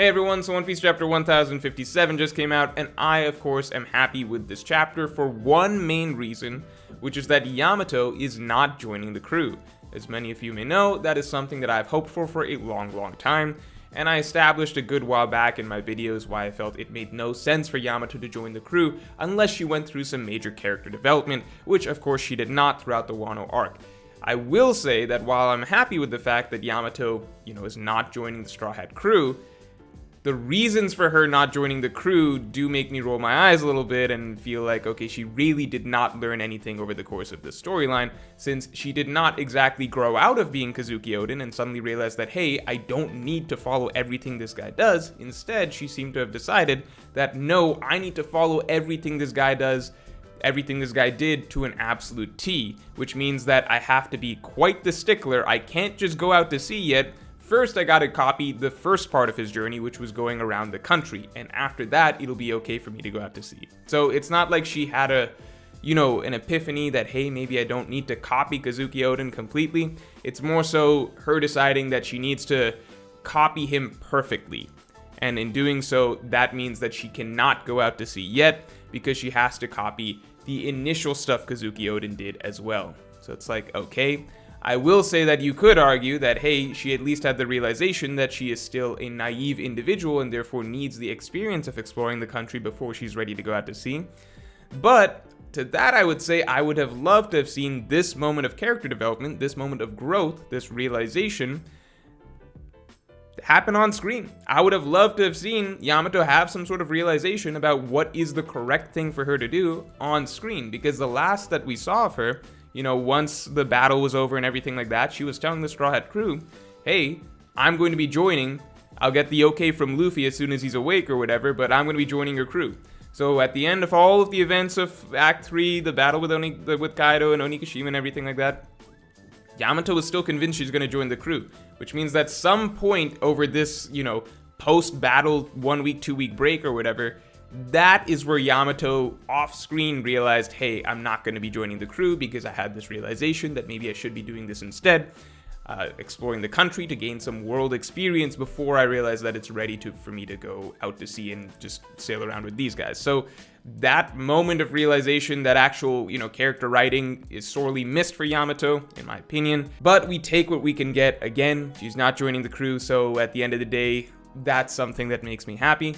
Hey everyone, so One Piece chapter 1057 just came out, and I, of course, am happy with this chapter for one main reason, which is that Yamato is not joining the crew. As many of you may know, that is something that I've hoped for a long time, and I established a good while back in my videos why I felt it made no sense for Yamato to join the crew unless she went through some major character development, which of course she did not throughout the Wano arc. I will say that while I'm happy with the fact that Yamato, is not joining the Straw Hat crew, the reasons for her not joining the crew do make me roll my eyes a little bit and feel like, okay, she really did not learn anything over the course of this storyline, since she did not exactly grow out of being Kazuki Oden and suddenly realize that, hey, I don't need to follow everything this guy does. Instead, she seemed to have decided that, no, I need to follow everything this guy does, everything this guy did to an absolute T, which means that I have to be quite the stickler. I can't just go out to sea yet. First, I gotta copy the first part of his journey, which was going around the country, and after that, it'll be okay for me to go out to sea. So it's not like she had an epiphany that, hey, maybe I don't need to copy Kazuki Oden completely. It's more so her deciding that she needs to copy him perfectly. And in doing so, that means that she cannot go out to sea yet, because she has to copy the initial stuff Kazuki Oden did as well. So it's like, okay. I will say that you could argue that, hey, she at least had the realization that she is still a naive individual and therefore needs the experience of exploring the country before she's ready to go out to sea. But to that, I would say I would have loved to have seen this moment of character development, this moment of growth, this realization happen on screen. I would have loved to have seen Yamato have some sort of realization about what is the correct thing for her to do on screen, because the last that we saw of her, once the battle was over and everything like that, she was telling the Straw Hat crew, hey, I'm going to be joining. I'll get the okay from Luffy as soon as he's awake or whatever, but I'm going to be joining your crew. So at the end of all of the events of Act 3, the battle with Kaido and Onigashima and everything like that, Yamato was still convinced she's going to join the crew, which means that some point over this, post-battle 1 week, 2 week break or whatever, that is where Yamato off-screen realized, hey, I'm not going to be joining the crew because I had this realization that maybe I should be doing this instead, exploring the country to gain some world experience before I realize that it's ready for me to go out to sea and just sail around with these guys. So that moment of realization, that actual, character writing is sorely missed for Yamato, in my opinion. But we take what we can get. Again, she's not joining the crew, so at the end of the day, that's something that makes me happy.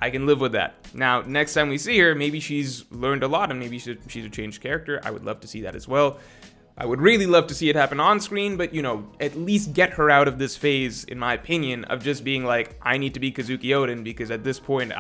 I can live with that. Now, next time we see her, maybe she's learned a lot and maybe she's a changed character. I would love to see that as well. I would really love to see it happen on screen, but, at least get her out of this phase, in my opinion, of just being like, I need to be Kazuki Oden, because at this point,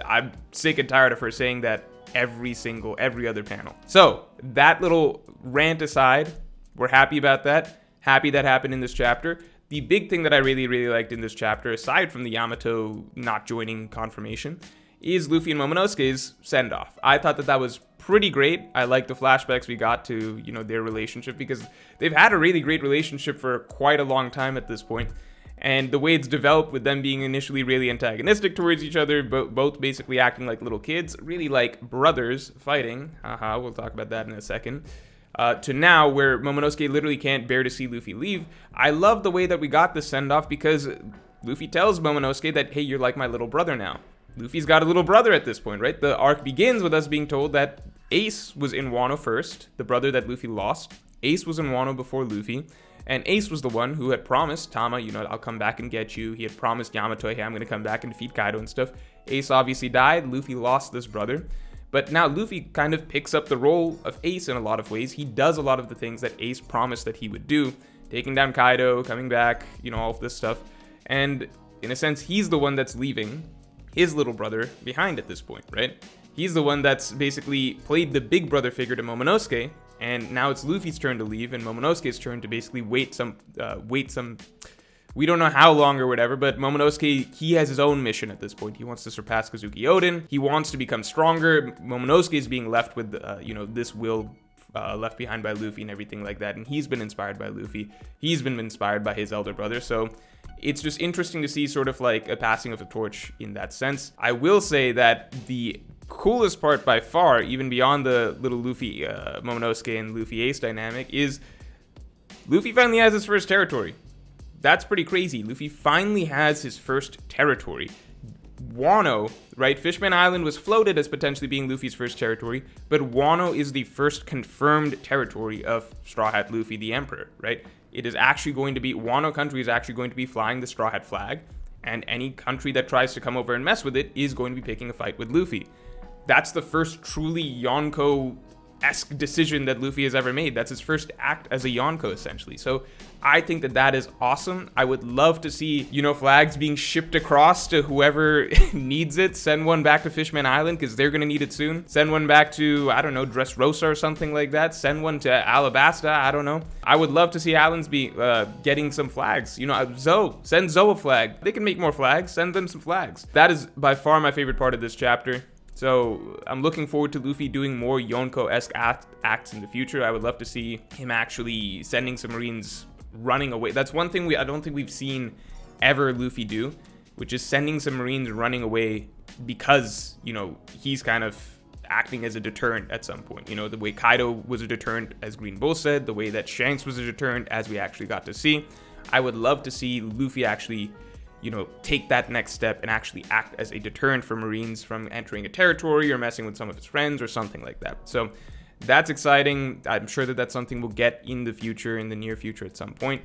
I'm sick and tired of her saying that every other panel. So, that little rant aside, we're happy about that. Happy that happened in this chapter. The big thing that I really liked in this chapter, aside from the Yamato not joining confirmation, is Luffy and Momonosuke's send-off. I thought that was pretty great. I like the flashbacks we got to, their relationship, because they've had a really great relationship for quite a long time at this point. And the way it's developed with them being initially really antagonistic towards each other, both basically acting like little kids, really like brothers fighting. We'll talk about that in a second. To now, where Momonosuke literally can't bear to see Luffy leave. I love the way that we got the send-off, because Luffy tells Momonosuke that, hey, you're like my little brother now. Luffy's got a little brother at this point, right? The arc begins with us being told that Ace was in Wano first, the brother that Luffy lost. Ace was in Wano before Luffy, and Ace was the one who had promised Tama, I'll come back and get you. He had promised Yamato, hey, I'm going to come back and defeat Kaido and stuff. Ace obviously died. Luffy lost this brother. But now Luffy kind of picks up the role of Ace in a lot of ways. He does a lot of the things that Ace promised that he would do. Taking down Kaido, coming back, all of this stuff. And in a sense, he's the one that's leaving his little brother behind at this point, right? He's the one that's basically played the big brother figure to Momonosuke. And now it's Luffy's turn to leave and Momonosuke's turn to basically wait some... We don't know how long or whatever, but Momonosuke, he has his own mission at this point. He wants to surpass Kazuki Oden. He wants to become stronger. Momonosuke is being left with, this will left behind by Luffy and everything like that. And he's been inspired by Luffy. He's been inspired by his elder brother. So it's just interesting to see sort of like a passing of a torch in that sense. I will say that the coolest part by far, even beyond the little Luffy, Momonosuke and Luffy Ace dynamic, is Luffy finally has his first territory. that's pretty crazy. Luffy finally has his first territory. Wano, right? Fishman Island was floated as potentially being Luffy's first territory, but Wano is the first confirmed territory of Straw Hat Luffy, the Emperor, right? It is actually going to be, Wano country is actually going to be flying the Straw Hat flag, and any country that tries to come over and mess with it is going to be picking a fight with Luffy. That's the first truly Yonko-esque decision that Luffy has ever made. That's his first act as a Yonko, essentially. So I think that that is awesome. I would love to see, flags being shipped across to whoever needs it. Send one back to Fishman Island, because they're going to need it soon. Send one back to, I don't know, Dressrosa or something like that. Send one to Alabasta, I don't know. I would love to see Islands be getting some flags. Send Zoe a flag. They can make more flags. Send them some flags. That is by far my favorite part of this chapter. So I'm looking forward to Luffy doing more Yonko-esque acts in the future. I would love to see him actually sending some Marines running away. That's one thing I don't think we've seen ever Luffy do, which is sending some Marines running away because, he's kind of acting as a deterrent at some point. The way Kaido was a deterrent, as Green Bull said, the way that Shanks was a deterrent, as we actually got to see. I would love to see Luffy actually take that next step and actually act as a deterrent for Marines from entering a territory or messing with some of his friends or something like that. So that's exciting. I'm sure that that's something we'll get in the future, in the near future at some point.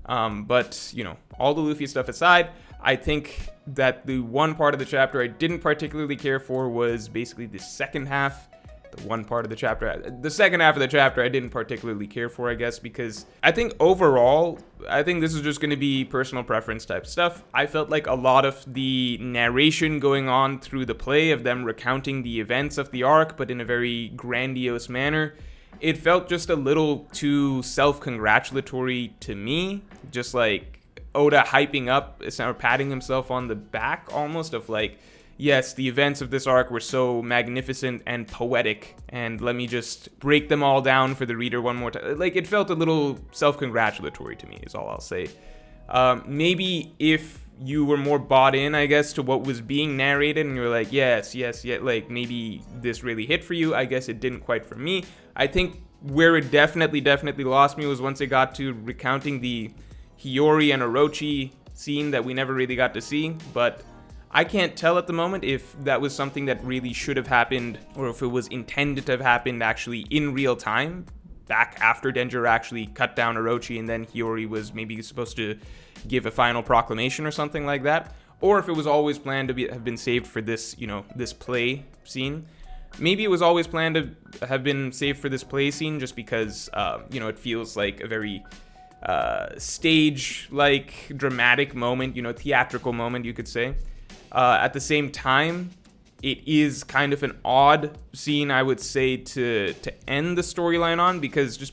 But all the Luffy stuff aside, I think that the one part of the chapter I didn't particularly care for was basically the second half. The second half of the chapter I didn't particularly care for, I guess, because I think overall, this is just going to be personal preference type stuff. I felt like a lot of the narration going on through the play of them recounting the events of the arc, but in a very grandiose manner, it felt just a little too self-congratulatory to me. Just like Oda hyping up or patting himself on the back almost of like, yes, the events of this arc were so magnificent and poetic, and let me just break them all down for the reader one more time. Like, it felt a little self-congratulatory to me, is all I'll say. Maybe if you were more bought in, I guess, to what was being narrated, and you were like, yes, like, maybe this really hit for you. I guess it didn't quite for me. I think where it definitely lost me was once it got to recounting the Hiyori and Orochi scene that we never really got to see, but I can't tell at the moment if that was something that really should have happened or if it was intended to have happened actually in real time, back after Denjiro actually cut down Orochi and then Hiyori was maybe supposed to give a final proclamation or something like that, or if it was always planned to have been saved for this, this play scene. Maybe it was always planned to have been saved for this play scene just because, it feels like a very stage-like dramatic moment, theatrical moment, you could say. At the same time, it is kind of an odd scene, I would say, to end the storyline on, because the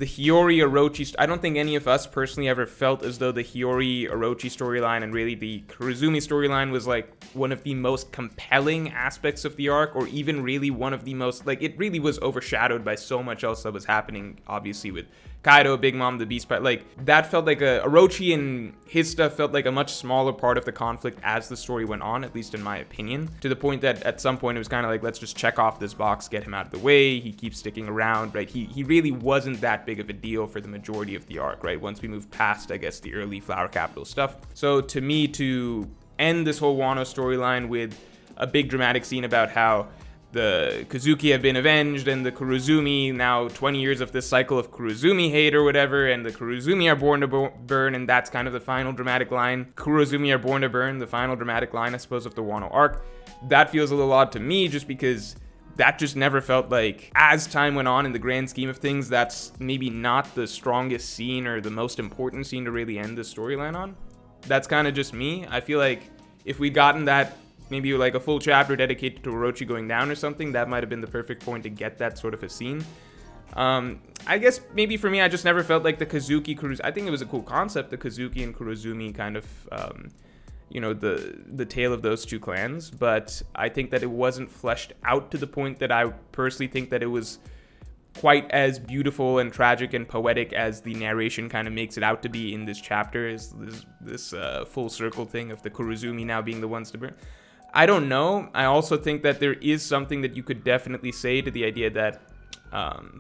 Hiyori Orochi, I don't think any of us personally ever felt as though the Hiyori Orochi storyline and really the Kurozumi storyline was like one of the most compelling aspects of the arc, or even really one of the most, like, it really was overshadowed by so much else that was happening, obviously, with Kaido, Big Mom, the Beast Fight. Like, that felt like Orochi and his stuff felt like a much smaller part of the conflict as the story went on, at least in my opinion, to the point that at some point it was kind of like, let's just check off this box, get him out of the way, he keeps sticking around, right? He really wasn't that big of a deal for the majority of the arc, right? Once we moved past, I guess, the early Flower Capital stuff. So to me, to end this whole Wano storyline with a big dramatic scene about how the Kozuki have been avenged, and the Kurozumi, now 20 years of this cycle of Kurozumi hate or whatever, and the Kurozumi are born to burn, and that's kind of the final dramatic line. Kurozumi are born to burn, the final dramatic line, I suppose, of the Wano arc. That feels a little odd to me, just because that just never felt like, as time went on in the grand scheme of things, that's maybe not the strongest scene or the most important scene to really end the storyline on. That's kind of just me. I feel like if we'd gotten that, maybe like a full chapter dedicated to Orochi going down or something, that might have been the perfect point to get that sort of a scene. I guess maybe for me, I just never felt like the Kozuki Kurozumi. I think it was a cool concept, the Kozuki and Kurozumi kind of, the tale of those two clans. But I think that it wasn't fleshed out to the point that I personally think that it was quite as beautiful and tragic and poetic as the narration kind of makes it out to be in this chapter. Is this full circle thing of the Kurozumi now being the ones to burn? I don't know. I also think that there is something that you could definitely say to the idea that,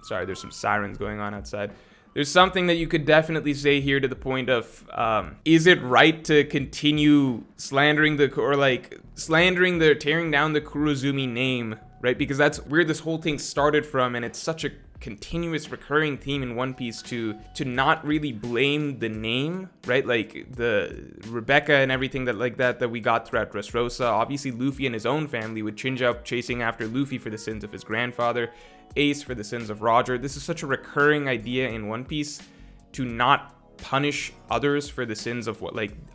sorry, there's some sirens going on outside. there's something that you could definitely say here to the point of, is it right to continue slandering tearing down the Kurozumi name, right? Because that's where this whole thing started from, and it's such a continuous recurring theme in One Piece to not really blame the name, right? Like the Rebecca and everything that we got throughout Dressrosa. Obviously Luffy and his own family, with Chinja chasing after Luffy for the sins of his grandfather, Ace for the sins of Roger. This is such a recurring idea in One Piece, to not punish others for the sins of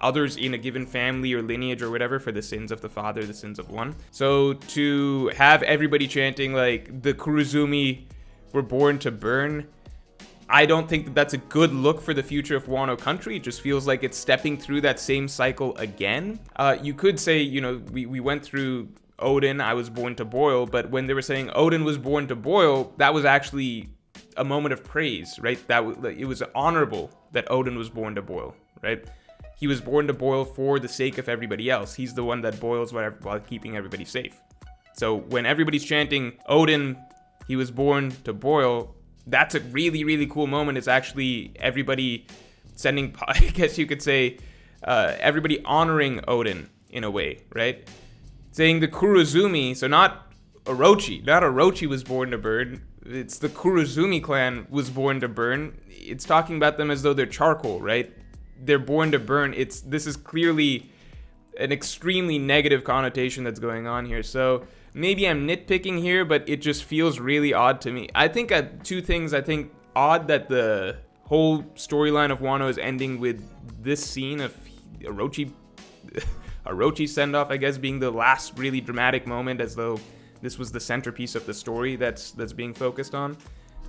others in a given family or lineage or whatever for the sins of the father, the sins of one. So to have everybody chanting like the Kurozumi were born to burn, I don't think that that's a good look for the future of Wano country. It just feels like it's stepping through that same cycle again. You could say, we went through Odin, I was born to boil, but when they were saying Odin was born to boil, that was actually a moment of praise, right? It was honorable that Odin was born to boil, right? He was born to boil for the sake of everybody else. He's the one that boils while keeping everybody safe. So when everybody's chanting Odin, he was born to boil, that's a really, really cool moment. It's actually everybody sending, I guess you could say, everybody honoring Odin in a way, right? Saying the Kurozumi, so not Orochi was born to burn. It's the Kurozumi clan was born to burn. It's talking about them as though they're charcoal, right? They're born to burn. This is clearly an extremely negative connotation that's going on here. So maybe I'm nitpicking here, but it just feels really odd to me. I think two things. I think odd that the whole storyline of Wano is ending with this scene of Orochi send-off, I guess, being the last really dramatic moment, as though this was the centerpiece of the story that's being focused on,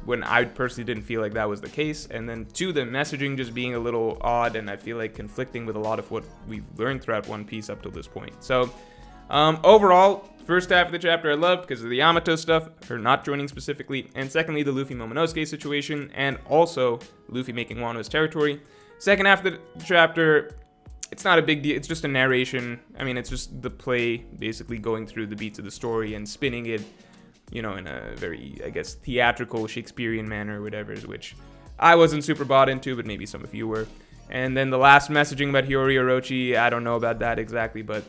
when I personally didn't feel like that was the case. And then two, the messaging just being a little odd, and I feel like conflicting with a lot of what we've learned throughout One Piece up to this point. So overall, first half of the chapter I loved because of the Yamato stuff, her not joining specifically, and secondly, the Luffy Momonosuke situation, and also Luffy making Wano his territory. Second half of the chapter, it's not a big deal. It's just a narration. I mean, it's just the play basically going through the beats of the story and spinning it, in a very, I guess, theatrical Shakespearean manner or whatever, which I wasn't super bought into, but maybe some of you were. And then the last messaging about Hiyori Orochi, I don't know about that exactly, but,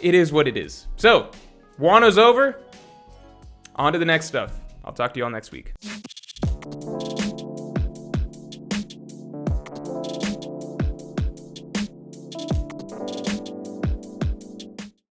it is what it is. So, Wano's over. On to the next stuff. I'll talk to you all next week.